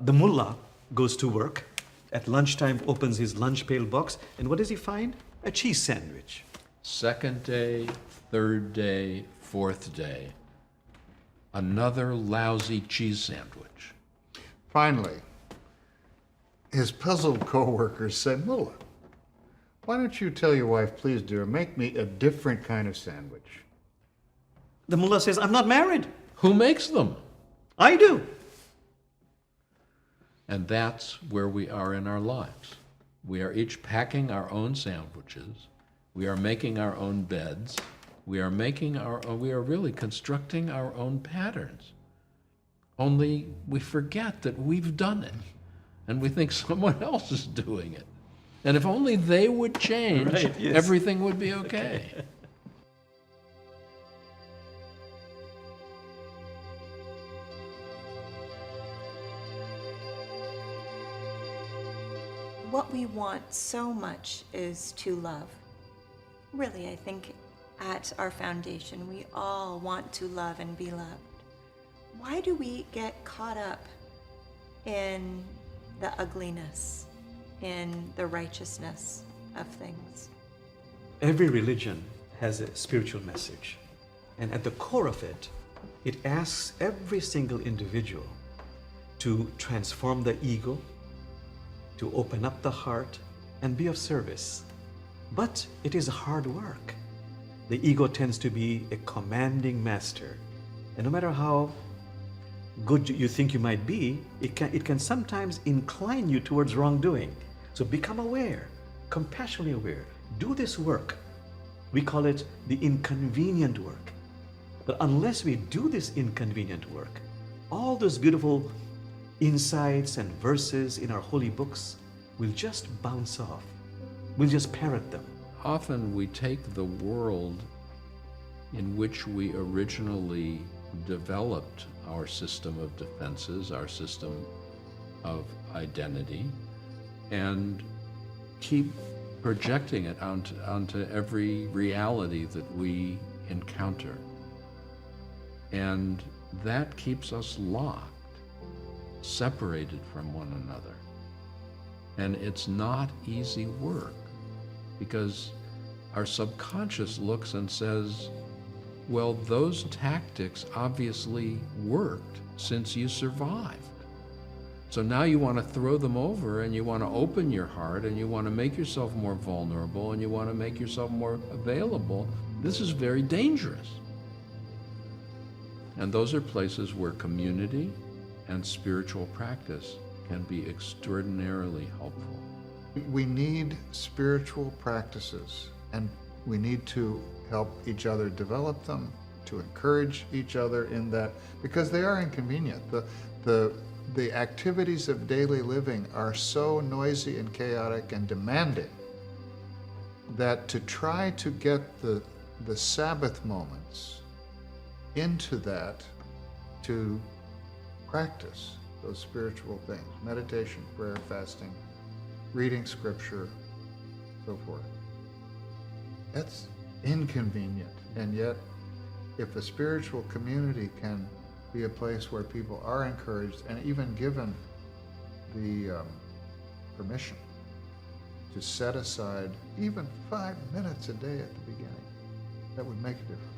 The mullah goes to work, at lunchtime opens his lunch pail box, and what does he find? A cheese sandwich. Second day, third day, fourth day, another lousy cheese sandwich. Finally, his puzzled co-workers say, Mullah, why don't you tell your wife, please, dear, make me a different kind of sandwich? The mullah says, I'm not married. Who makes them? I do. And that's where we are in our lives. We are each packing our own sandwiches. We are making our own beds. We are really constructing our own patterns. Only we forget that we've done it. And we think someone else is doing it. And if only they would change, Right, yes. everything would be okay. What we want so much is to love. Really, I think at our foundation, we all want to love and be loved. Why do we get caught up in the ugliness, in the righteousness of things? Every religion has a spiritual message. And at the core of it, it asks every single individual to transform the ego, to open up the heart, and be of service. But it is hard work. The ego tends to be a commanding master. And no matter how good you think you might be, it can sometimes incline you towards wrongdoing. So become aware, compassionately aware. Do this work. We call it the inconvenient work. But unless we do this inconvenient work, all those beautiful insights and verses in our holy books will just bounce off. We'll just parrot them. Often we take the world in which we originally developed our system of defenses, our system of identity, and keep projecting it onto every reality that we encounter. And that keeps us locked, separated from one another. And it's not easy work, because our subconscious looks and says, well, those tactics obviously worked since you survived. So now you want to throw them over, and you want to open your heart, and you want to make yourself more vulnerable, and you want to make yourself more available. This is very dangerous. And those are places where community and spiritual practice can be extraordinarily helpful. We need spiritual practices, and we need to help each other develop them, to encourage each other in that, because they are inconvenient. The activities of daily living are so noisy and chaotic and demanding that to try to get the Sabbath moments into that, to practice those spiritual things, meditation, prayer, fasting, reading scripture, so forth. That's inconvenient. And yet, if a spiritual community can be a place where people are encouraged and even given the permission to set aside even 5 minutes a day at the beginning, that would make a difference.